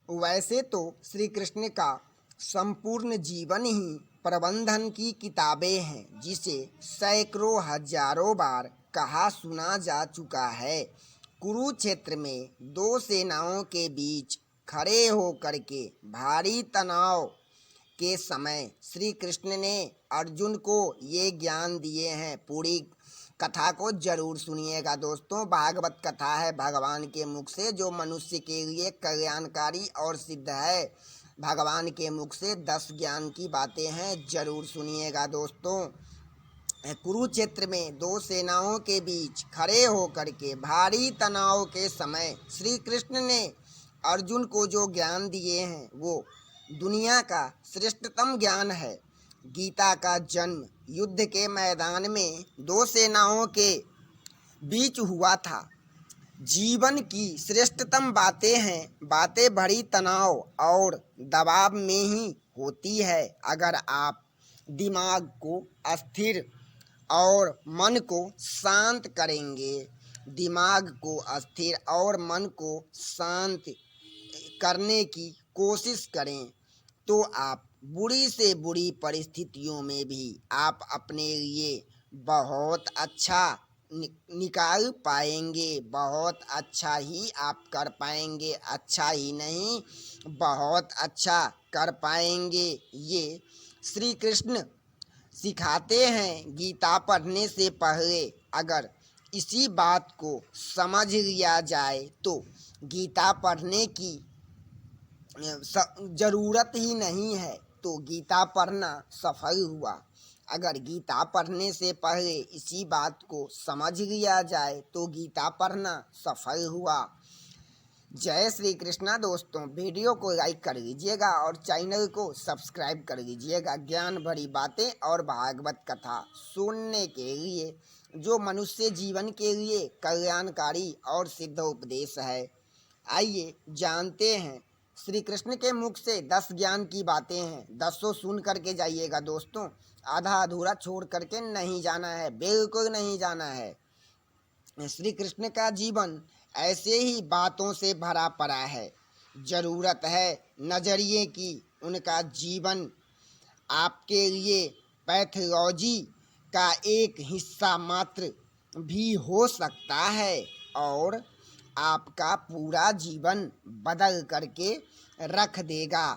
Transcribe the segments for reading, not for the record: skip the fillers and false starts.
वैसे तो श्री कृष्ण का संपूर्ण जीवन ही प्रबंधन की किताबें हैं, जिसे सैकड़ों हजारों बार कहा सुना जा चुका है। कुरुक्षेत्र में दो सेनाओं के बीच खड़े होकर के भारी तनाव के समय श्री कृष्ण ने अर्जुन को ये ज्ञान दिए हैं। पूरी कथा को जरूर सुनिएगा दोस्तों। भागवत कथा है भगवान के मुख से, जो मनुष्य के लिए कल्याणकारी और सिद्ध है। भगवान के मुख से 10 ज्ञान की बातें हैं, जरूर सुनिएगा दोस्तों। कुरुक्षेत्र में दो सेनाओं के बीच खड़े होकर के भारी तनाव के समय श्री कृष्ण ने अर्जुन को जो ज्ञान दिए हैं वो दुनिया का श्रेष्ठतम ज्ञान है। गीता का जन्म युद्ध के मैदान में दो सेनाओं के बीच हुआ था। जीवन की श्रेष्ठतम बातें हैं, बातें बड़ी तनाव और दबाव में ही होती है। अगर आप दिमाग को स्थिर और मन को शांत करेंगे, दिमाग को स्थिर और मन को शांत करने की कोशिश करें, तो आप बुरी से बुरी परिस्थितियों में भी आप अपने लिए बहुत अच्छा निकाल पाएंगे। बहुत अच्छा ही आप कर पाएंगे, अच्छा ही नहीं बहुत अच्छा कर पाएंगे। ये श्री कृष्ण सिखाते हैं। गीता पढ़ने से पहले अगर इसी बात को समझ लिया जाए तो गीता पढ़ने की ज़रूरत ही नहीं है, तो गीता पढ़ना सफल हुआ। अगर गीता पढ़ने से पहले इसी बात को समझ लिया जाए तो गीता पढ़ना सफल हुआ। जय श्री कृष्णा दोस्तों। वीडियो को लाइक कर लीजिएगा और चैनल को सब्सक्राइब कर लीजिएगा। ज्ञान भरी बातें और भागवत कथा सुनने के लिए, जो मनुष्य जीवन के लिए कल्याणकारी और सिद्ध उपदेश है। आइए जानते हैं। श्री कृष्ण के मुख से 10 ज्ञान की बातें हैं, 10 सुन करके जाइएगा दोस्तों। आधा अधूरा छोड़ करके नहीं जाना है, बिल्कुल नहीं जाना है। श्री कृष्ण का जीवन ऐसे ही बातों से भरा पड़ा है। जरूरत है नजरिए की। उनका जीवन आपके लिए पैथोलॉजी का एक हिस्सा मात्र भी हो सकता है और आपका पूरा जीवन बदल करके रख देगा।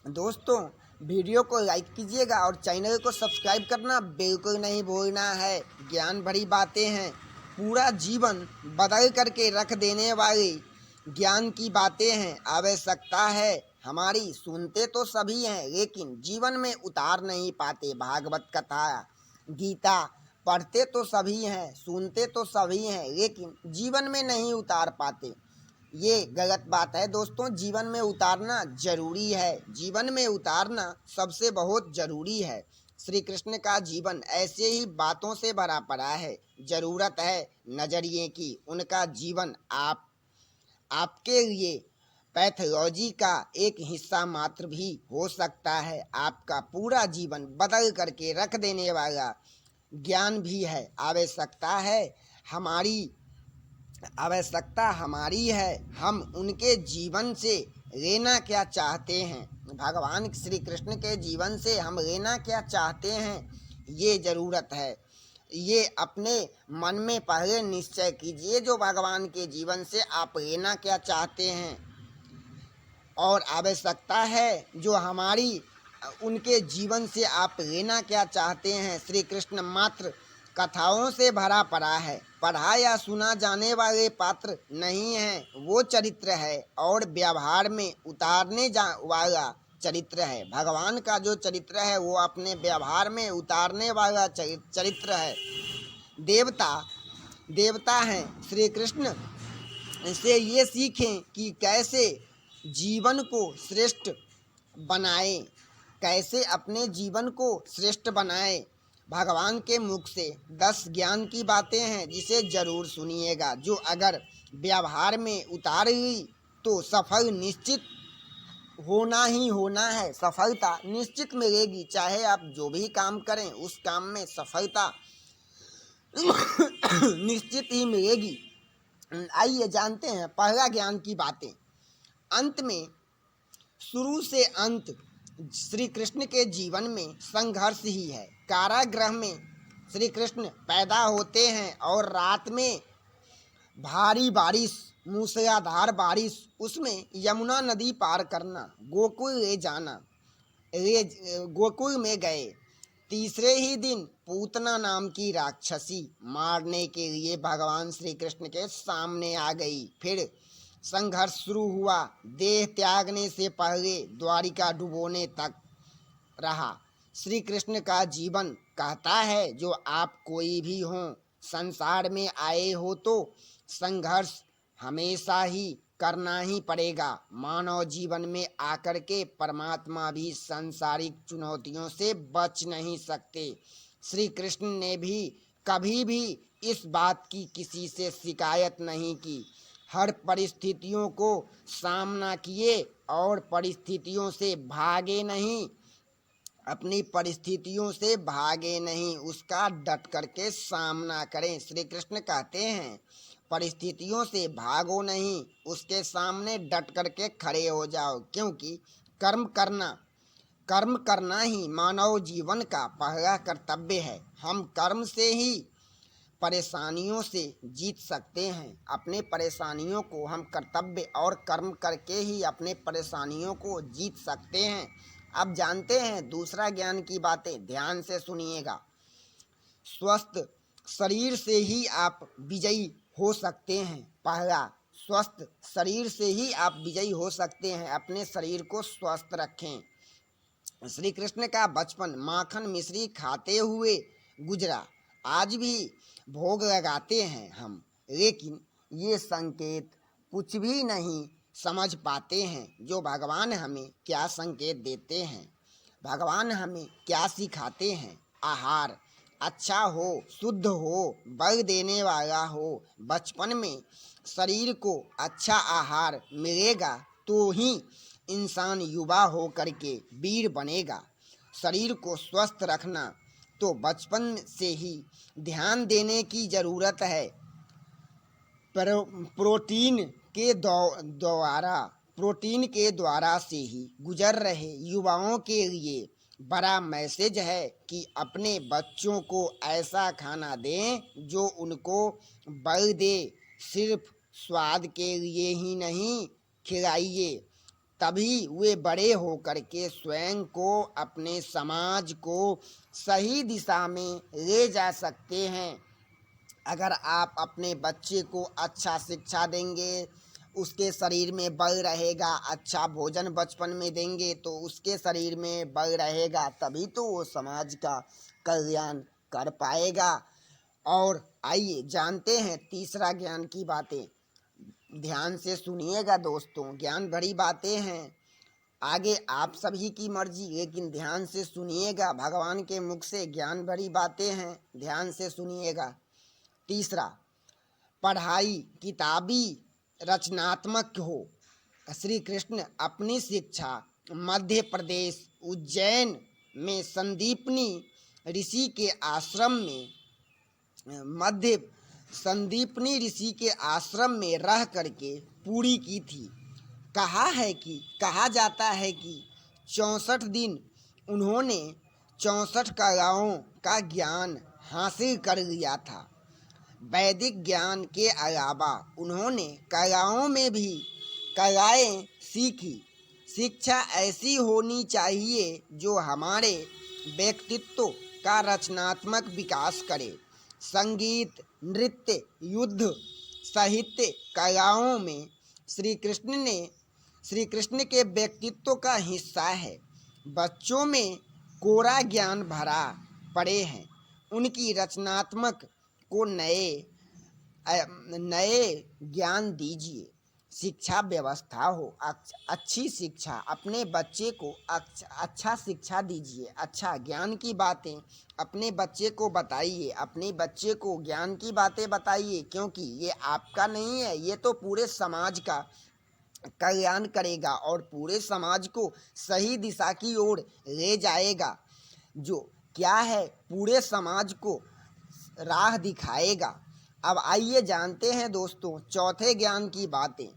दोस्तों वीडियो को लाइक कीजिएगा और चैनल को सब्सक्राइब करना बिल्कुल नहीं भूलना है। ज्ञान भरी बातें हैं, पूरा जीवन बदल करके रख देने वाली ज्ञान की बातें हैं। आवश्यकता है हमारी, सुनते तो सभी हैं लेकिन जीवन में उतार नहीं पाते। भागवत कथा गीता पढ़ते तो सभी हैं, सुनते तो सभी हैं, लेकिन जीवन में नहीं उतार पाते। ये गलत बात है दोस्तों। जीवन में उतारना जरूरी है, जीवन में उतारना सबसे बहुत जरूरी है। श्री कृष्ण का जीवन ऐसे ही बातों से भरा पड़ा है। जरूरत है नजरिए की। उनका जीवन आपके लिए पैथोलॉजी का एक हिस्सा मात्र भी हो सकता है। आपका पूरा जीवन बदल करके रख देने वाला ज्ञान भी है। आवश्यकता हमारी है, हम उनके जीवन से लेना क्या चाहते हैं। भगवान श्री कृष्ण के जीवन से हम लेना क्या चाहते हैं, ये ज़रूरत है। ये अपने मन में पहले निश्चय कीजिए, जो भगवान के जीवन से आप लेना क्या चाहते हैं। और आवश्यकता है जो हमारी उनके जीवन से आप लेना क्या चाहते हैं। श्री कृष्ण मात्र कथाओं से भरा पड़ा है, पढ़ा या सुना जाने वाले पात्र नहीं है। वो चरित्र है और व्यवहार में उतारने वाला चरित्र है। भगवान का जो चरित्र है वो अपने व्यवहार में उतारने वाला चरित्र है। देवता हैं श्री कृष्ण से ये सीखें कि कैसे जीवन को श्रेष्ठ बनाएं, कैसे अपने जीवन को श्रेष्ठ बनाएं। भगवान के मुख से 10 ज्ञान की बातें हैं, जिसे जरूर सुनिएगा। जो अगर व्यवहार में उतार ली तो सफल निश्चित होना ही होना है। सफलता निश्चित मिलेगी, चाहे आप जो भी काम करें उस काम में सफलता निश्चित ही मिलेगी। आइए जानते हैं पहला ज्ञान की बातें। अंत में शुरू से अंत श्री कृष्ण के जीवन में संघर्ष ही है। कारागृह में श्री कृष्ण पैदा होते हैं और रात में भारी बारिश, मूसलाधार बारिश, उसमें यमुना नदी पार करना, गोकुल में गए। तीसरे ही दिन पूतना नाम की राक्षसी मारने के लिए भगवान श्री कृष्ण के सामने आ गई। फिर संघर्ष शुरू हुआ। देह त्यागने से पहले द्वारिका डुबोने तक रहा। श्री कृष्ण का जीवन कहता है, जो आप कोई भी हो, संसार में आए हो तो संघर्ष हमेशा ही करना ही पड़ेगा। मानव जीवन में आकर के परमात्मा भी सांसारिक चुनौतियों से बच नहीं सकते। श्री कृष्ण ने भी कभी भी इस बात की किसी से शिकायत नहीं की। हर परिस्थितियों को सामना किए और परिस्थितियों से भागे नहीं, अपनी परिस्थितियों से भागे नहीं, उसका डट करके सामना करें। श्री कृष्ण कहते हैं, परिस्थितियों से भागो नहीं, उसके सामने डट करके खड़े हो जाओ, क्योंकि कर्म करना ही मानव जीवन का पहला कर्तव्य है। हम कर्म से ही परेशानियों से जीत सकते हैं। अपने परेशानियों को हम कर्तव्य और कर्म करके ही अपने परेशानियों को जीत सकते हैं। अब जानते हैं दूसरा ज्ञान की बातें, ध्यान से सुनिएगा। स्वस्थ शरीर से ही आप विजयी हो सकते हैं। पहला, स्वस्थ शरीर से ही आप विजयी हो सकते हैं। अपने शरीर को स्वस्थ रखें। श्री कृष्ण का बचपन माखन मिश्री खाते हुए गुजरा। आज भी भोग लगाते हैं हम, लेकिन ये संकेत कुछ भी नहीं समझ पाते हैं। जो भगवान हमें क्या संकेत देते हैं, भगवान हमें क्या सिखाते हैं। आहार अच्छा हो, शुद्ध हो, बल देने वाला हो। बचपन में शरीर को अच्छा आहार मिलेगा तो ही इंसान युवा हो करके वीर बनेगा। शरीर को स्वस्थ रखना तो बचपन से ही ध्यान देने की ज़रूरत है। प्रोटीन के द्वारा से ही गुजर रहे युवाओं के लिए बड़ा मैसेज है कि अपने बच्चों को ऐसा खाना दें जो उनको बल दे। सिर्फ स्वाद के लिए ही नहीं खिलाइए, तभी वे बड़े होकर के स्वयं को, अपने समाज को सही दिशा में ले जा सकते हैं। अगर आप अपने बच्चे को अच्छा शिक्षा देंगे, उसके शरीर में बल रहेगा। अच्छा भोजन बचपन में देंगे तो उसके शरीर में बल रहेगा, तभी तो वो समाज का कल्याण कर पाएगा। और आइए जानते हैं तीसरा ज्ञान की बातें। ध्यान से सुनिएगा दोस्तों, ज्ञान भरी बातें हैं। आगे आप सभी की मर्जी, लेकिन ध्यान से सुनिएगा। भगवान के मुख से ज्ञान भरी बातें हैं, ध्यान से सुनिएगा। तीसरा, पढ़ाई किताबी रचनात्मक हो। श्री कृष्ण अपनी शिक्षा मध्य प्रदेश उज्जैन में संदीपनी ऋषि के आश्रम में रह करके पूरी की थी। कहा जाता है कि 64 दिन उन्होंने 64 कलाओं का ज्ञान हासिल कर लिया था। वैदिक ज्ञान के अलावा उन्होंने कलाओं में भी कलाएं सीखी। शिक्षा ऐसी होनी चाहिए जो हमारे व्यक्तित्व का रचनात्मक विकास करे। संगीत, नृत्य, युद्ध, साहित्य, कलाओं में श्री कृष्ण के व्यक्तित्व का हिस्सा है। बच्चों में कोरा ज्ञान भरा पड़े हैं। उनकी रचनात्मक को नए ज्ञान दीजिए। शिक्षा व्यवस्था हो, अच्छी शिक्षा, अपने बच्चे को अच्छा शिक्षा दीजिए। अच्छा ज्ञान की बातें अपने बच्चे को बताइए, अपने बच्चे को ज्ञान की बातें बताइए, क्योंकि ये आपका नहीं है, ये तो पूरे समाज का कल्याण करेगा और पूरे समाज को सही दिशा की ओर ले जाएगा। जो क्या है, पूरे समाज को राह दिखाएगा। अब आइए जानते हैं दोस्तों चौथे ज्ञान की बातें।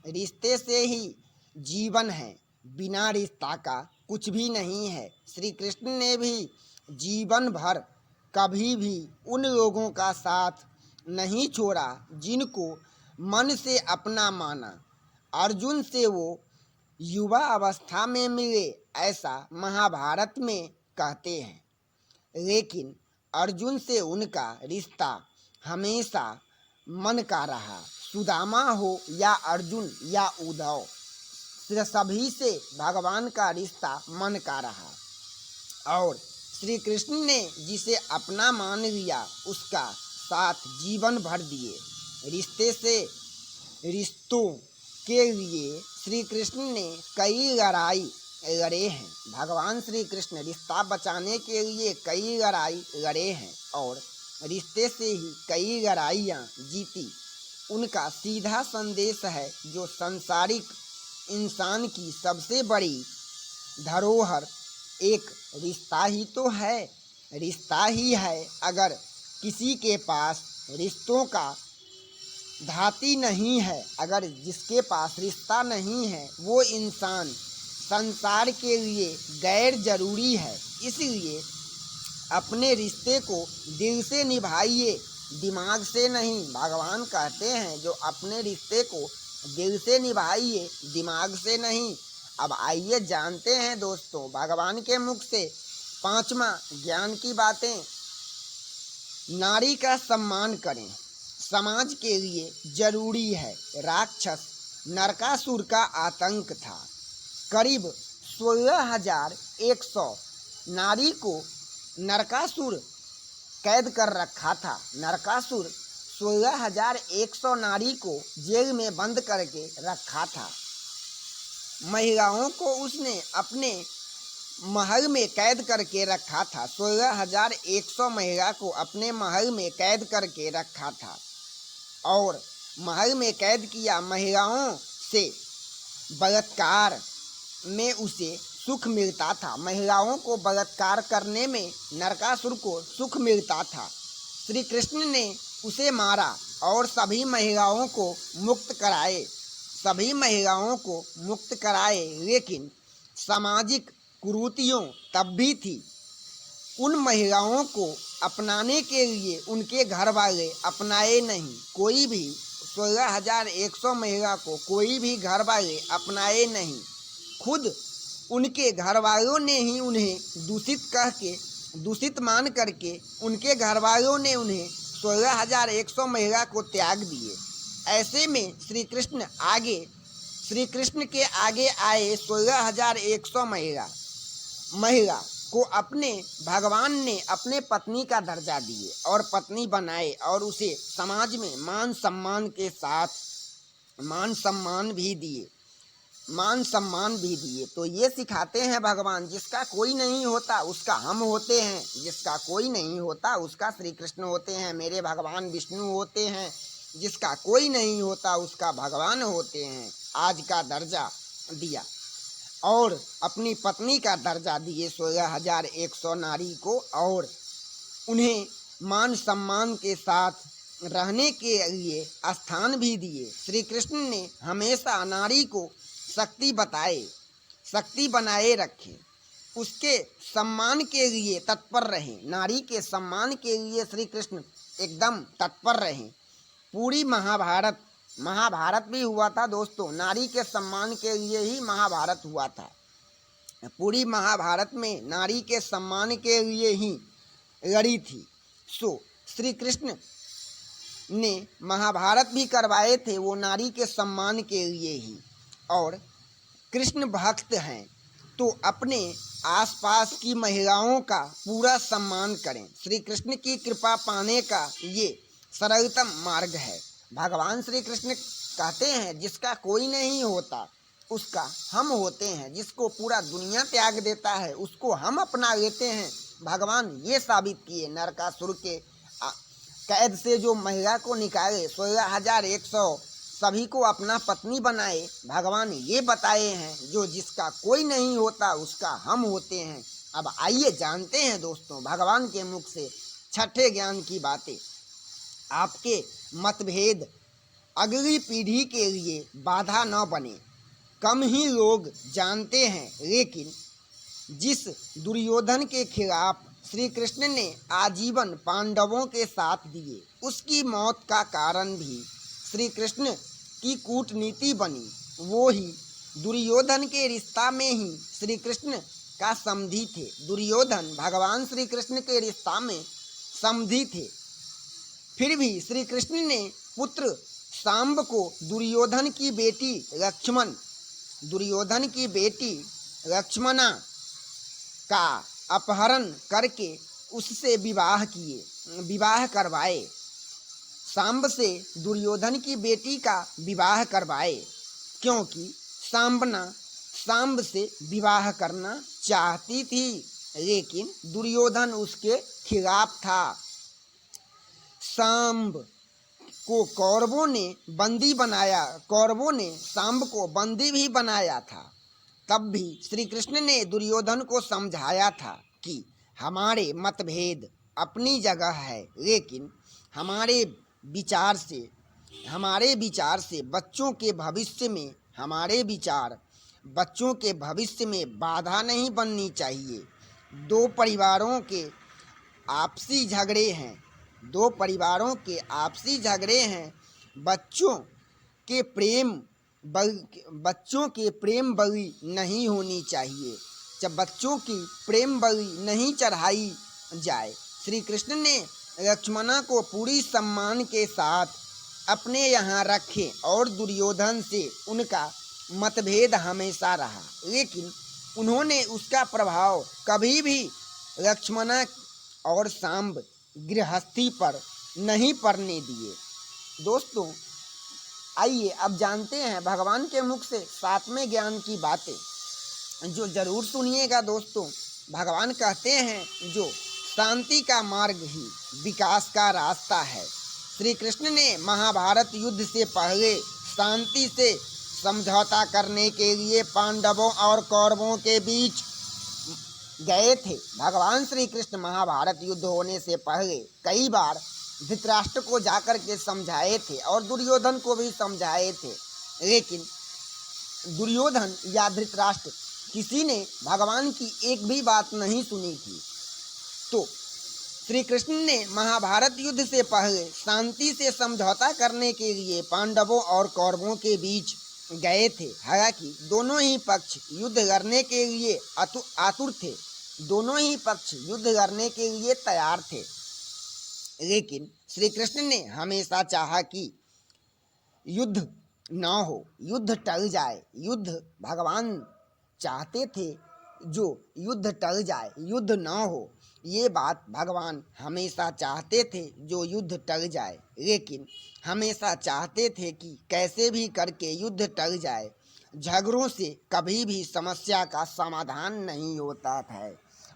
रिश्ते से ही जीवन है, बिना रिश्ता का कुछ भी नहीं है। श्री कृष्ण ने भी जीवन भर कभी भी उन लोगों का साथ नहीं छोड़ा जिनको मन से अपना माना। अर्जुन से वो युवा अवस्था में मिले, ऐसा महाभारत में कहते हैं, लेकिन अर्जुन से उनका रिश्ता हमेशा मन का रहा। सुदामा हो या अर्जुन या उद्धव, सभी से भगवान का रिश्ता मन का रहा और श्री कृष्ण ने जिसे अपना मान लिया उसका साथ जीवन भर दिए। रिश्तों के लिए श्री कृष्ण ने कई लड़ाई लड़े हैं। भगवान श्री कृष्ण रिश्ता बचाने के लिए कई लड़ाई लड़े हैं और रिश्ते से ही कई लड़ाइयाँ जीती। उनका सीधा संदेश है जो सांसारिक इंसान की सबसे बड़ी धरोहर एक रिश्ता ही तो है। रिश्ता ही है। अगर किसी के पास रिश्तों का धाती नहीं है, अगर जिसके पास रिश्ता नहीं है, वो इंसान संसार के लिए गैर जरूरी है। इसलिए अपने रिश्ते को दिल से निभाइए, दिमाग से नहीं। भगवान कहते हैं जो अपने रिश्ते को दिल से निभाइए, दिमाग से नहीं। अब आइए जानते हैं दोस्तों भगवान के मुख से पांचवा ज्ञान की बातें। नारी का सम्मान करें, समाज के लिए जरूरी है। राक्षस नरकासुर का आतंक था। करीब 16,100 नारी को नरकासुर कैद कर रखा था। नरकासुर 16,100 नारी को जेल में बंद करके रखा था। महिलाओं को उसने अपने महल में कैद करके रखा था। 16,100 महिला को अपने महल में कैद करके रखा था और महल में कैद किया। महिलाओं से बलात्कार में उसे सुख मिलता था। महिलाओं को बलात्कार करने में नरकासुर को सुख मिलता था। श्री कृष्ण ने उसे मारा और सभी महिलाओं को मुक्त कराए, सभी महिलाओं को मुक्त कराए। लेकिन सामाजिक कुरीतियों तब भी थी। उन महिलाओं को अपनाने के लिए उनके घर वाले अपनाए नहीं। कोई भी 16,100 महिला को कोई भी घर वाले अपनाए नहीं। खुद उनके घर वालों ने ही उन्हें दूषित मान करके उनके घर वालों ने उन्हें 16,100 महिला को त्याग दिए। ऐसे में श्री कृष्ण के आगे आए 16,100 महिला को अपने भगवान ने अपने पत्नी का दर्जा दिए और पत्नी बनाए और उसे समाज में मान सम्मान भी दिए। तो ये सिखाते हैं भगवान, जिसका कोई नहीं होता उसका हम होते हैं, जिसका कोई नहीं होता उसका श्री कृष्ण होते हैं, मेरे भगवान विष्णु होते हैं। जिसका कोई नहीं होता उसका भगवान होते हैं। आज का दर्जा दिया और अपनी पत्नी का दर्जा दिए 16,100 नारी को और उन्हें मान सम्मान के साथ रहने के लिए स्थान भी दिए। श्री कृष्ण ने हमेशा नारी को शक्ति बनाए रखे, उसके सम्मान के लिए तत्पर रहे। नारी के सम्मान के लिए श्री कृष्ण एकदम तत्पर रहे। पूरी महाभारत भी हुआ था दोस्तों, नारी के सम्मान के लिए ही महाभारत हुआ था। पूरी महाभारत में नारी के सम्मान के लिए ही लड़ी थी। श्री कृष्ण ने महाभारत भी करवाए थे वो नारी के सम्मान के लिए ही। और कृष्ण भक्त हैं तो अपने आसपास की महिलाओं का पूरा सम्मान करें। श्री कृष्ण की कृपा पाने का ये सरलतम मार्ग है। भगवान श्री कृष्ण कहते हैं जिसका कोई नहीं होता उसका हम होते हैं, जिसको पूरा दुनिया त्याग देता है उसको हम अपना लेते हैं। भगवान ये साबित किए। नरकासुर के कैद से जो महिला को निकाले 16,100 सभी को अपना पत्नी बनाए। भगवान ये बताए हैं जो जिसका कोई नहीं होता उसका हम होते हैं। अब आइए जानते हैं दोस्तों भगवान के मुख से छठे ज्ञान की बातें। आपके मतभेद अगली पीढ़ी के लिए बाधा न बने। कम ही लोग जानते हैं, लेकिन जिस दुर्योधन के खिलाफ श्री कृष्ण ने आजीवन पांडवों के साथ दिए, उसकी मौत का कारण भी श्री कृष्ण की कूटनीति बनी। वो ही दुर्योधन के रिश्ता में ही श्री कृष्ण का समधी थे। दुर्योधन भगवान श्री कृष्ण के रिश्ता में समधी थे। फिर भी श्री कृष्ण ने पुत्र सांब को दुर्योधन की बेटी लक्ष्मणा का अपहरण करके उससे विवाह करवाए। सांब से दुर्योधन की बेटी का विवाह करवाए, क्योंकि सांब से विवाह करना चाहती थी, लेकिन दुर्योधन उसके खिलाफ था। सांब को कौरवों ने सांब को बंदी भी बनाया था। तब भी श्री कृष्ण ने दुर्योधन को समझाया था कि हमारे मतभेद अपनी जगह है, लेकिन हमारे विचार से बच्चों के भविष्य में बाधा नहीं बननी चाहिए। दो परिवारों के आपसी झगड़े हैं। बच्चों के प्रेम बलि नहीं होनी चाहिए। जब बच्चों की प्रेम बलि नहीं चढ़ाई जाए। श्री कृष्ण ने लक्ष्मणा को पूरी सम्मान के साथ अपने यहाँ रखे और दुर्योधन से उनका मतभेद हमेशा रहा, लेकिन उन्होंने उसका प्रभाव कभी भी लक्ष्मणा और सांब गृहस्थी पर नहीं पड़ने दिए। दोस्तों, आइए अब जानते हैं भगवान के मुख से 7वें ज्ञान की बातें, जो जरूर सुनिएगा। दोस्तों, भगवान कहते हैं जो शांति का मार्ग ही विकास का रास्ता है। श्री कृष्ण ने महाभारत युद्ध से पहले शांति से समझौता करने के लिए पांडवों और कौरवों के बीच गए थे। भगवान श्री कृष्ण महाभारत युद्ध होने से पहले कई बार धृतराष्ट्र को जाकर के समझाए थे और दुर्योधन को भी समझाए थे, लेकिन दुर्योधन या धृतराष्ट्र किसी ने भगवान की एक भी बात नहीं सुनी थी। तो श्री कृष्ण ने महाभारत युद्ध से पहले शांति से समझौता करने के लिए पांडवों और कौरवों के बीच गए थे। हालांकि दोनों ही पक्ष युद्ध करने के लिए आतुर थे, दोनों ही पक्ष युद्ध करने के लिए तैयार थे, लेकिन श्री कृष्ण ने हमेशा चाहा कि युद्ध न हो, युद्ध टल जाए। युद्ध भगवान चाहते थे जो युद्ध टल जाए, युद्ध न हो। ये बात भगवान हमेशा चाहते थे जो युद्ध टल जाए, लेकिन हमेशा चाहते थे कि कैसे भी करके युद्ध टल जाए। झगड़ों से कभी भी समस्या का समाधान नहीं होता है।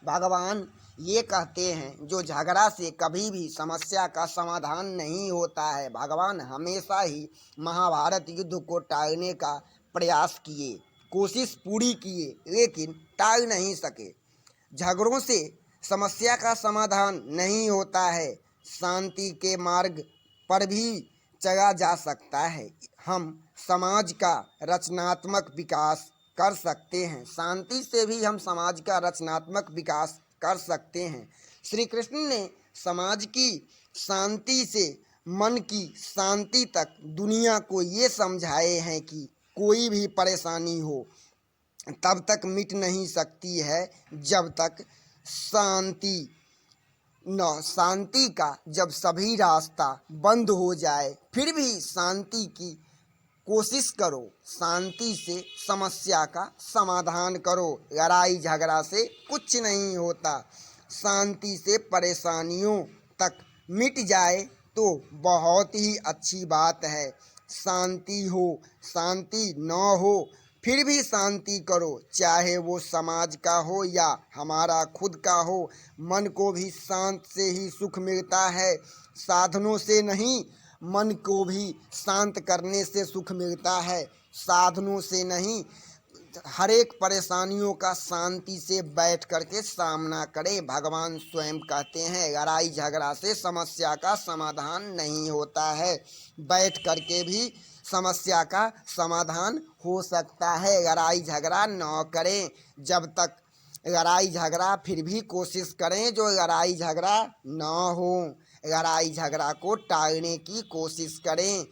भगवान ये कहते हैं जो झगड़ा से कभी भी समस्या का समाधान नहीं होता है। भगवान हमेशा ही महाभारत युद्ध को टालने का प्रयास किए, कोशिश पूरी किए, लेकिन टाल नहीं सके। झगड़ों से समस्या का समाधान नहीं होता है, शांति के मार्ग पर भी चला जा सकता है। हम समाज का रचनात्मक विकास कर सकते हैं, शांति से भी हम समाज का रचनात्मक विकास कर सकते हैं। श्री कृष्ण ने समाज की शांति से मन की शांति तक दुनिया को ये समझाए हैं कि कोई भी परेशानी हो तब तक मिट नहीं सकती है जब तक शांति का जब सभी रास्ता बंद हो जाए। फिर भी शांति की कोशिश करो, शांति से समस्या का समाधान करो। लड़ाई झगड़ा से कुछ नहीं होता। शांति से परेशानियों तक मिट जाए तो बहुत ही अच्छी बात है। शांति हो, शांति न हो, फिर भी शांति करो, चाहे वो समाज का हो या हमारा खुद का हो। मन को भी शांत से ही सुख मिलता है, साधनों से नहीं। मन को भी शांत करने से सुख मिलता है, साधनों से नहीं। हर एक परेशानियों का शांति से बैठ करके सामना करें। भगवान स्वयं कहते हैं लड़ाई झगड़ा से समस्या का समाधान नहीं होता है, बैठ करके भी समस्या का समाधान हो सकता है। लड़ाई झगड़ा न करें। जब तक लड़ाई झगड़ा फिर भी कोशिश करें जो लड़ाई झगड़ा न हो। लड़ाई झगड़ा को टालने की कोशिश करें।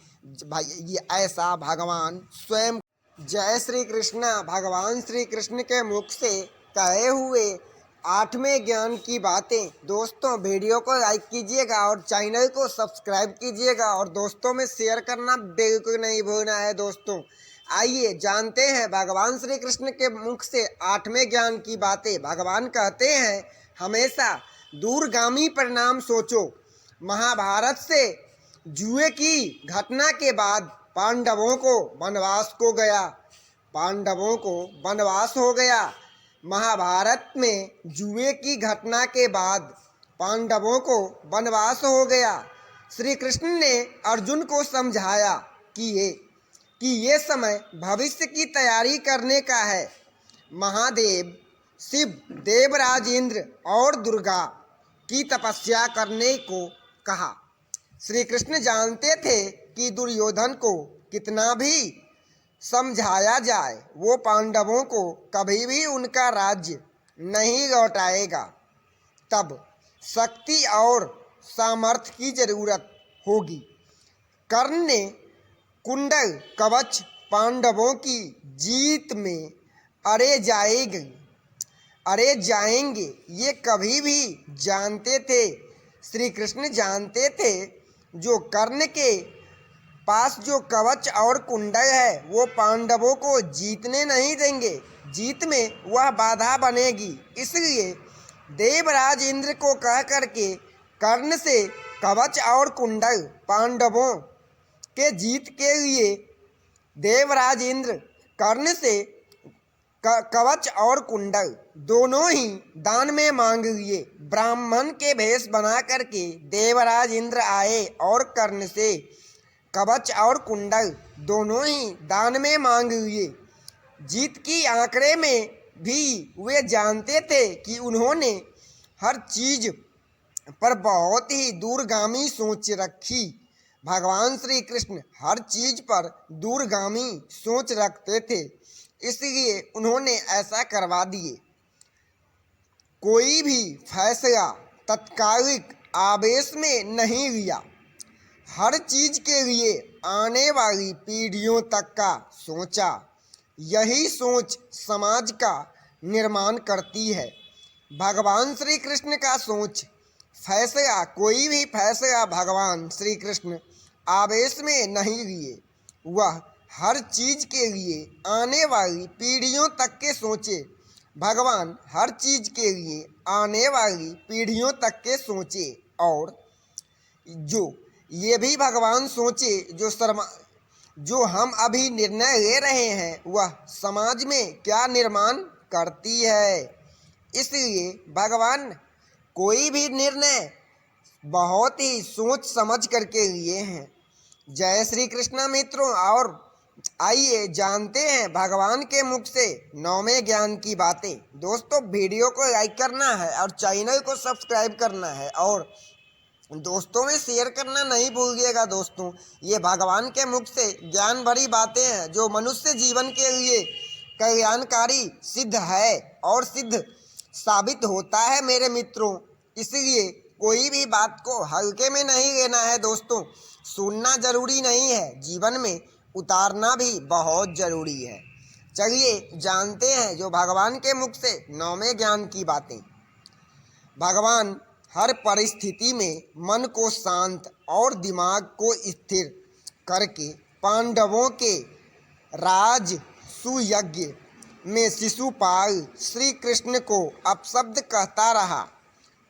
भाई ये ऐसा भगवान स्वयं। जय श्री कृष्ण। भगवान श्री कृष्ण के मुख से कहे हुए 8वें ज्ञान की बातें। दोस्तों वीडियो को लाइक कीजिएगा और चैनल को सब्सक्राइब कीजिएगा और दोस्तों में शेयर करना बिल्कुल नहीं भूलना है। दोस्तों आइए जानते हैं भगवान श्री कृष्ण के मुख से 8वें ज्ञान की बातें। भगवान कहते हैं हमेशा दूरगामी परिणाम सोचो। महाभारत से जुए की घटना के बाद पांडवों को वनवास हो गया। महाभारत में जुए की घटना के बाद पांडवों को वनवास हो गया। श्री कृष्ण ने अर्जुन को समझाया कि ये समय भविष्य की तैयारी करने का है। महादेव शिव, देवराज इंद्र और दुर्गा की तपस्या करने को कहा। श्री कृष्ण जानते थे कि दुर्योधन को कितना भी समझाया जाए वो पांडवों को कभी भी उनका राज्य नहीं लौटाएगा। तब शक्ति और सामर्थ्य की जरूरत होगी। कर्ण ने कुंडल कवच पांडवों की जीत में अरे जाएंगे ये कभी भी जानते थे। श्री कृष्ण जानते थे जो कर्ण के पास जो कवच और कुंडल है वो पांडवों को जीतने नहीं देंगे। जीत में वह बाधा बनेगी। इसलिए देवराज इंद्र को कह करके कर्ण से कवच और कुंडल पांडवों के जीत के लिए देवराज इंद्र कर्ण से कवच और कुंडल दोनों ही दान में मांग लिए। ब्राह्मण के भेष बना करके देवराज इंद्र आए और कर्ण से कवच और कुंडल दोनों ही दान में मांग लिए। जीत की आंकड़े में भी वे जानते थे कि उन्होंने हर चीज पर बहुत ही दूरगामी सोच रखी। भगवान श्री कृष्ण हर चीज पर दूरगामी सोच रखते थे, इसलिए उन्होंने ऐसा करवा दिए। कोई भी फैसला तत्कालिक आवेश में नहीं लिया। हर चीज के लिए आने वाली पीढ़ियों तक का सोचा। यही सोच समाज का निर्माण करती है। भगवान श्री कृष्ण का सोच फैसला, कोई भी फैसला भगवान श्री कृष्ण आवेश में नहीं लिए। वह हर चीज के लिए आने वाली पीढ़ियों तक के सोचे। भगवान हर चीज के लिए आने वाली पीढ़ियों तक के सोचे और जो ये भी भगवान सोचे जो हम अभी निर्णय ले रहे हैं वह समाज में क्या निर्माण करती है। इसलिए भगवान कोई भी निर्णय बहुत ही सोच समझ करके लिए हैं। जय श्री कृष्ण मित्रों। और आइए जानते हैं भगवान के मुख से 9वें ज्ञान की बातें। दोस्तों वीडियो को लाइक करना है और चैनल को सब्सक्राइब करना है और दोस्तों में शेयर करना नहीं भूलिएगा। दोस्तों ये भगवान के मुख से ज्ञान भरी बातें हैं जो मनुष्य जीवन के लिए कल्याणकारी सिद्ध है और सिद्ध साबित होता है मेरे मित्रों। इसलिए कोई भी बात को हल्के में नहीं लेना है। दोस्तों सुनना जरूरी नहीं है, जीवन में उतारना भी बहुत जरूरी है। चलिए जानते हैं जो भगवान के मुख से 9वें ज्ञान की बातें। भगवान हर परिस्थिति में मन को शांत और दिमाग को स्थिर करके पांडवों के राज सुयज्ञ में शिशुपाल श्री कृष्ण को अपशब्द कहता रहा।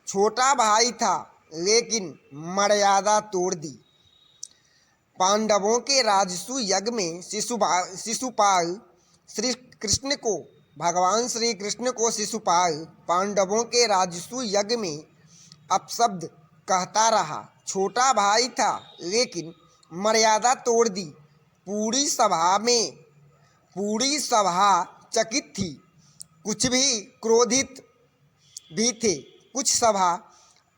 छोटा भाई था लेकिन मर्यादा तोड़ दी। पांडवों के राजसू यज्ञ में शिशुपाल श्री कृष्ण को भगवान श्री कृष्ण को शिशुपाल पांडवों के राजसू यज्ञ में अपशब्द कहता रहा। छोटा भाई था लेकिन मर्यादा तोड़ दी। पूरी सभा चकित थी। कुछ सभा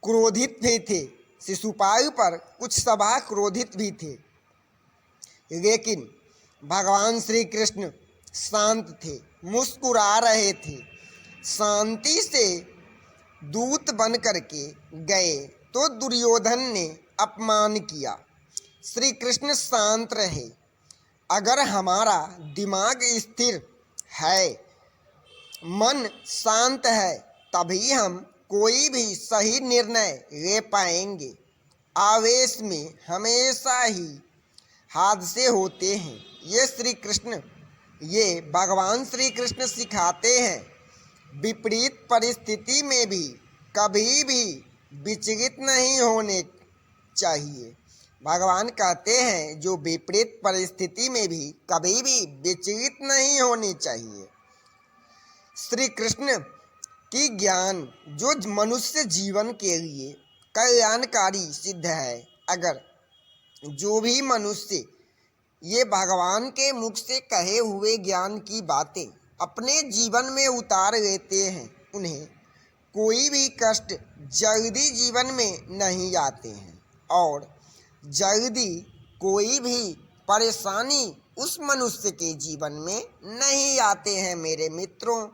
क्रोधित भी थे। शिशुपाल पर कुछ सभा क्रोधित भी थे। लेकिन भगवान श्री कृष्ण शांत थे, मुस्कुरा रहे थे। शांति से दूत बन करके गए तो दुर्योधन ने अपमान किया। श्री कृष्ण शांत रहे। अगर हमारा दिमाग स्थिर है, मन शांत है, तभी हम कोई भी सही निर्णय ले पाएंगे। आवेश में हमेशा ही हादसे होते हैं। ये भगवान श्री कृष्ण सिखाते हैं, विपरीत परिस्थिति में भी कभी भी विचलित नहीं होने चाहिए। भगवान कहते हैं जो विपरीत परिस्थिति में भी कभी भी विचलित नहीं होनी चाहिए। श्री कृष्ण की ज्ञान जो मनुष्य जीवन के लिए कल्याणकारी सिद्ध है। अगर जो भी मनुष्य ये भगवान के मुख से कहे हुए ज्ञान की बातें अपने जीवन में उतार लेते हैं, उन्हें कोई भी कष्ट जल्दी जीवन में नहीं आते हैं और जल्दी कोई भी परेशानी उस मनुष्य के जीवन में नहीं आते हैं मेरे मित्रों।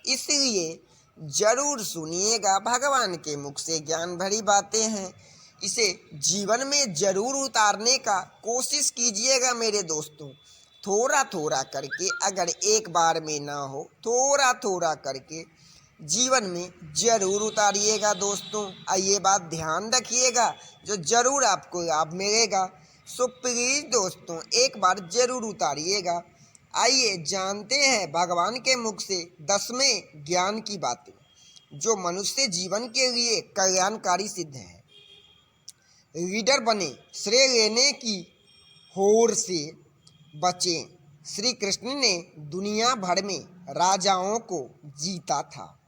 इसलिए जरूर सुनिएगा, भगवान के मुख से ज्ञान भरी बातें हैं, इसे जीवन में जरूर उतारने का कोशिश कीजिएगा मेरे दोस्तों। थोड़ा थोड़ा करके, अगर एक बार में ना हो, थोड़ा थोड़ा करके जीवन में जरूर उतारिएगा दोस्तों। ये बात ध्यान रखिएगा, जो जरूर आपको लाभ मिलेगा। सो प्लीज़ दोस्तों एक बार जरूर उतारिएगा। आइए जानते हैं भगवान के मुख से 10वें ज्ञान की बातें, जो मनुष्य जीवन के लिए कल्याणकारी सिद्ध है। लीडर बने, श्रेय लेने की होड़ से बचें। श्री कृष्ण ने दुनिया भर में राजाओं को जीता था,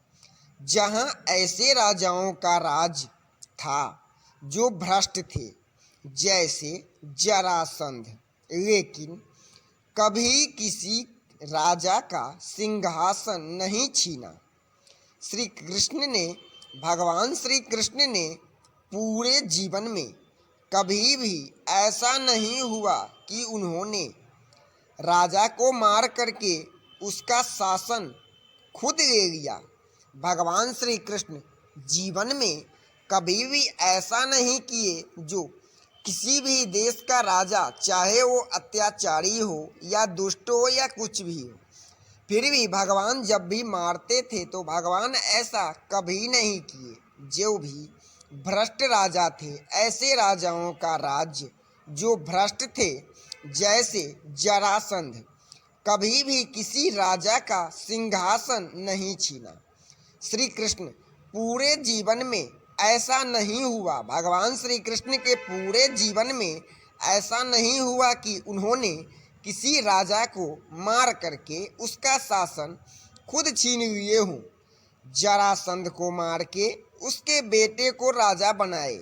जहां ऐसे राजाओं का राज था जो भ्रष्ट थे, जैसे जरासंध, लेकिन कभी किसी राजा का सिंहासन नहीं छीना। भगवान श्री कृष्ण ने पूरे जीवन में कभी भी ऐसा नहीं हुआ कि उन्होंने राजा को मार करके उसका शासन खुद ले लिया। भगवान श्री कृष्ण जीवन में कभी भी ऐसा नहीं किए जो किसी भी देश का राजा, चाहे वो अत्याचारी हो या दुष्ट हो या कुछ भी हो, फिर भी भगवान जब भी मारते थे तो भगवान ऐसा कभी नहीं किए। जो भी भ्रष्ट राजा थे, ऐसे राजाओं का राज्य जो भ्रष्ट थे, जैसे जरासंध, कभी भी किसी राजा का सिंहासन नहीं छीना। श्री कृष्ण पूरे जीवन में ऐसा नहीं हुआ, भगवान श्री कृष्ण के पूरे जीवन में ऐसा नहीं हुआ कि उन्होंने किसी राजा को मार करके उसका शासन खुद छीन लिए हों। जरासंध को मार के उसके बेटे को राजा बनाए।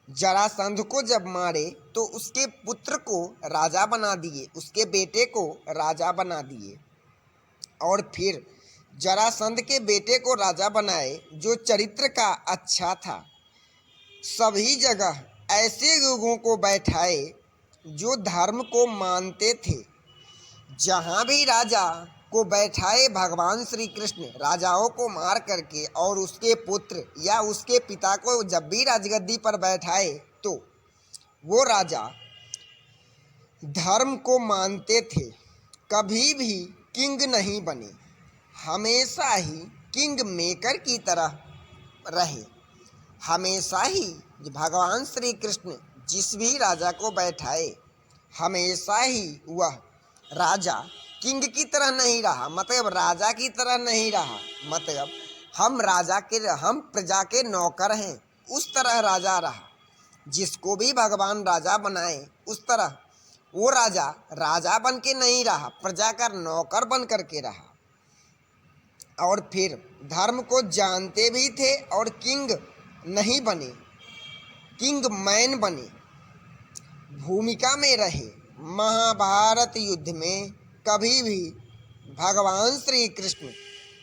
जरासंध को जब मारे तो उसके पुत्र को राजा बना दिए, उसके बेटे को राजा बना दिए, और फिर जरासंध के बेटे को राजा बनाए जो चरित्र का अच्छा था। सभी जगह ऐसे लोगों को बैठाए जो धर्म को मानते थे। जहाँ भी राजा को बैठाए भगवान श्री कृष्ण, राजाओं को मार करके, और उसके पुत्र या उसके पिता को जब भी राजगद्दी पर बैठाए तो वो राजा धर्म को मानते थे, कभी भी किंग नहीं बने, हमेशा ही किंग मेकर की तरह रहे। हमेशा ही भगवान श्री कृष्ण जिस भी राजा को बैठाए, हमेशा ही वह राजा किंग की तरह नहीं रहा, मतलब राजा की तरह नहीं रहा, मतलब हम प्रजा के नौकर हैं, उस तरह राजा रहा। जिसको भी भगवान राजा बनाए उस तरह वो राजा बन के नहीं रहा, प्रजा का नौकर बन करके रहा। और फिर धर्म को जानते भी थे और किंग नहीं बने, किंग मैन बने, भूमिका में रहे। महाभारत युद्ध में कभी भी भगवान श्री कृष्ण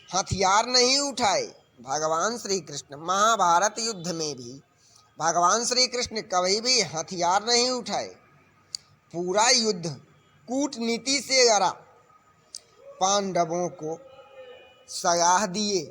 हथियार नहीं उठाए। भगवान श्री कृष्ण महाभारत युद्ध में भी भगवान श्री कृष्ण कभी भी हथियार नहीं उठाए। पूरा युद्ध कूटनीति से लड़ा। पांडवों को सलाह दिए